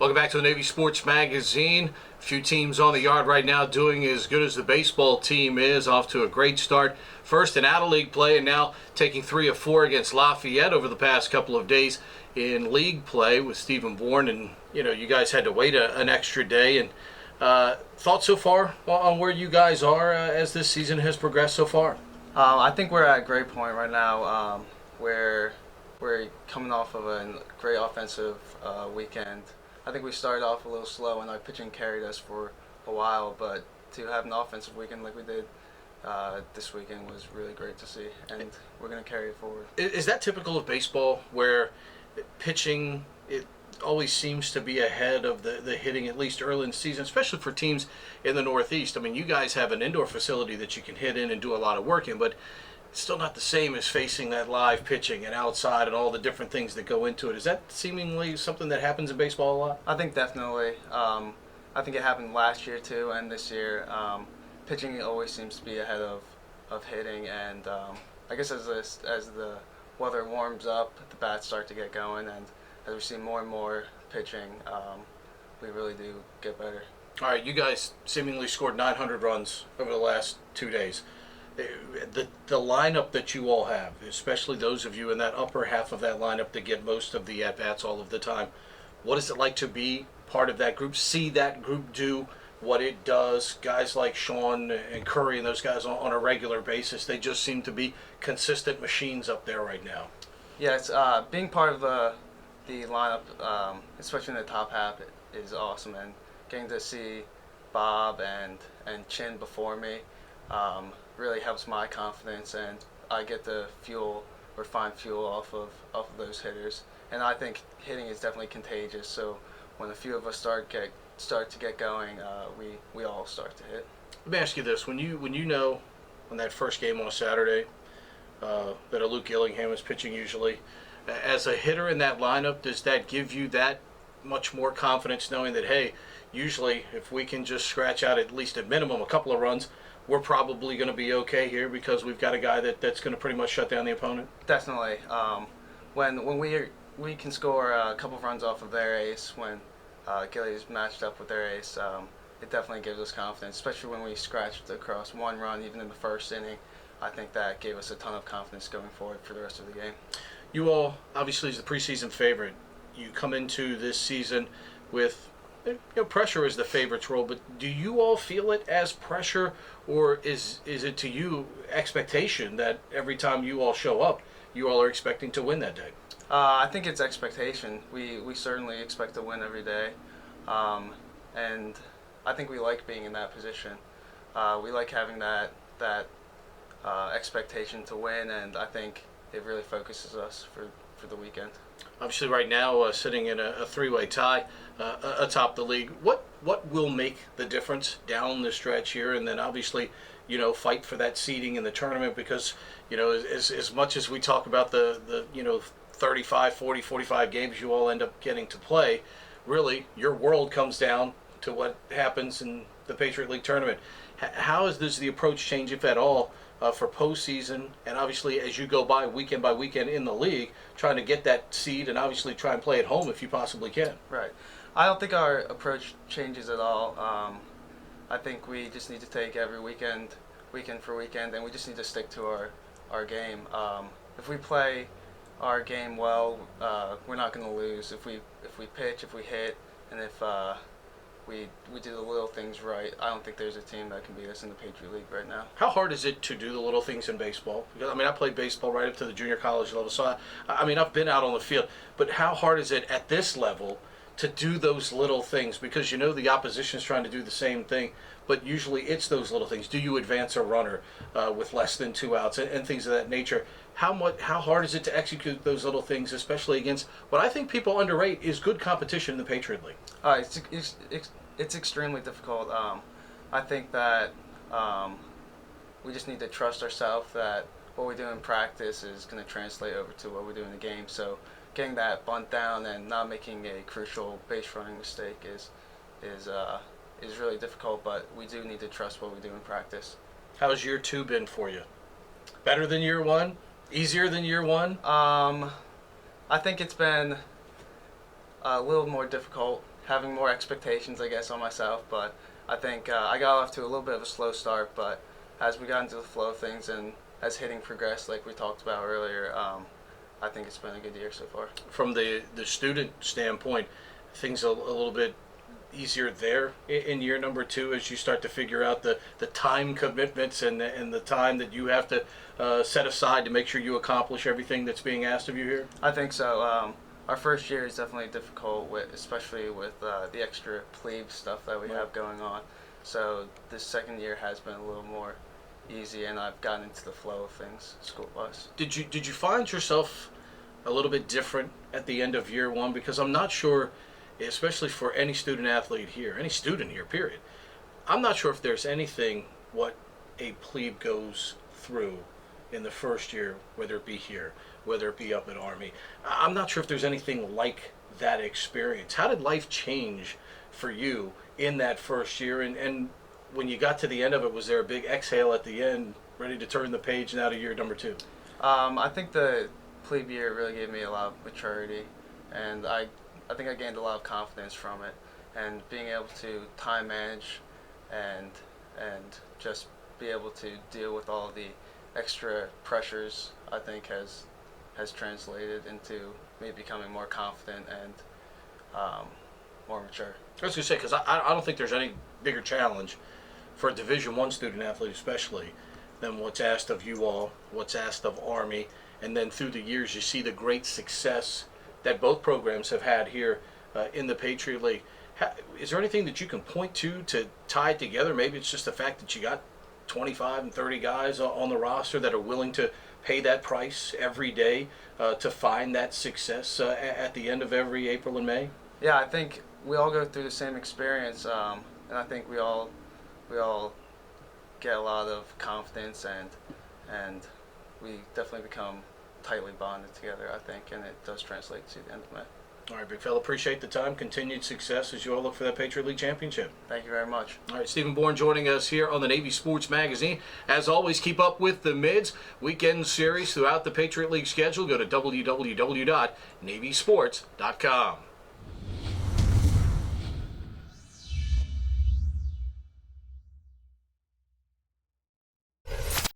Welcome back to the Navy Sports Magazine. A few teams on the yard right now doing as good as the baseball team is, off to a great start. First in out-of-league play and now taking 3 of 4 against Lafayette over the past couple of days in league play with Stephen Bourne. And, you guys had to wait an extra day. And thoughts so far on where you guys are as this season has progressed so far? I think we're at a great point right now where we're coming off of a great offensive weekend. I think we started off a little slow and our pitching carried us for a while, but to have an offensive weekend like we did this weekend was really great to see, and we're going to carry it forward. Is that typical of baseball, where pitching it always seems to be ahead of the hitting, at least early in the season, especially for teams in the Northeast? I mean, you guys have an indoor facility that you can hit in and do a lot of work in, but it's still not the same as facing that live pitching and outside and all the different things that go into it. Is that seemingly something that happens in baseball a lot? I think definitely. I think it happened last year too, and this year. Pitching always seems to be ahead of hitting, and I guess as the weather warms up, the bats start to get going, and as we see more and more pitching, we really do get better. All right, you guys seemingly scored 900 runs over the last 2 days. The lineup that you all have, especially those of you in that upper half of that lineup that get most of the at-bats all of the time, what is it like to be part of that group, see that group do what it does? Guys like Sean and Curry and those guys on a regular basis, they just seem to be consistent machines up there right now. Yeah, it's being part of the lineup, especially in the top half, is awesome, and getting to see Bob and Chin before me really helps my confidence, and I get to find fuel off of those hitters. And I think hitting is definitely contagious, so when a few of us start to get going, we all start to hit. Let me ask you this: when you know on that first game on a Saturday that a Luke Gillingham is pitching usually, as a hitter in that lineup, does that give you that much more confidence, knowing that, hey, usually if we can just scratch out at least at minimum a couple of runs, we're probably going to be okay here because we've got a guy that's going to pretty much shut down the opponent? Definitely. When we can score a couple of runs off of their ace, when Gilly's matched up with their ace, it definitely gives us confidence, especially when we scratched across one run even in the first inning. I think that gave us a ton of confidence going forward for the rest of the game. You all, obviously, as the preseason favorite, you come into this season with pressure is the favorite's role, but do you all feel it as pressure, or is it to you expectation that every time you all show up, you all are expecting to win that day? I think it's expectation. We certainly expect to win every day, and I think we like being in that position. We like having that expectation to win, and I think it really focuses us for the weekend. Obviously, right now, sitting in a three-way tie atop the league, what will make the difference down the stretch here, and then obviously, fight for that seeding in the tournament? Because as much as we talk about the 35, 40, 45 games you all end up getting to play, really your world comes down to what happens in the Patriot League tournament. How does the approach change, if at all, for postseason, and obviously as you go by weekend in the league, trying to get that seed and obviously try and play at home if you possibly can? Right. I don't think our approach changes at all. I think we just need to take every weekend for weekend, and we just need to stick to our game. If we play our game well, we're not going to lose. If we pitch, if we hit, and if we do the little things right, I don't think there's a team that can beat us in the Patriot League right now. How hard is it to do the little things in baseball? Because, I played baseball right up to the junior college level, so I've been out on the field. But how hard is it at this level to do those little things? Because the opposition's trying to do the same thing, but usually it's those little things. Do you advance a runner with less than 2 outs and things of that nature? How hard is it to execute those little things, especially against what I think people underrate is good competition in the Patriot League? It's extremely difficult. I think that we just need to trust ourselves that what we do in practice is going to translate over to what we do in the game. So getting that bunt down and not making a crucial base running mistake is really difficult, but we do need to trust what we do in practice. How has year 2 been for you? Better than year 1? Easier than year 1? I think it's been a little more difficult having more expectations, I guess, on myself. But I think I got off to a little bit of a slow start, but as we got into the flow of things and as hitting progressed, like we talked about earlier, I think it's been a good year so far. From the student standpoint, things a little bit easier there in year number 2 as you start to figure out the time commitments and the time that you have to set aside to make sure you accomplish everything that's being asked of you here? I think so. Our first year is definitely difficult, especially with the extra plebe stuff that we have going on. So this second year has been a little more easy, and I've gotten into the flow of things school-wise. Did you find yourself a little bit different at the end of year 1? Because I'm not sure, especially for any student athlete here, any student here, period, I'm not sure if there's anything what a plebe goes through in the first year, whether it be here, whether it be up at Army. I'm not sure if there's anything like that experience. How did life change for you in that first year? And when you got to the end of it, was there a big exhale at the end, ready to turn the page now to year number 2? I think the plebe year really gave me a lot of maturity, and I think I gained a lot of confidence from it, and being able to time manage and just be able to deal with all the extra pressures, I think has translated into me becoming more confident and more mature. I was going to say, because I don't think there's any bigger challenge for a Division I student athlete especially than what's asked of you all, what's asked of Army, and then through the years you see the great success that both programs have had here in the Patriot League. Is there anything that you can point to tie it together? Maybe it's just the fact that you got 25 and 30 guys on the roster that are willing to pay that price every day to find that success at the end of every April and May? Yeah, I think we all go through the same experience, and I think we all get a lot of confidence, and we definitely become tightly bonded together, I think, and it does translate to the end of May. All right, big fella, appreciate the time. Continued success as you all look for that Patriot League championship. Thank you very much. All right, Stephen Bourne joining us here on the Navy Sports Magazine. As always, keep up with the Mids weekend series throughout the Patriot League schedule. Go to www.navysports.com.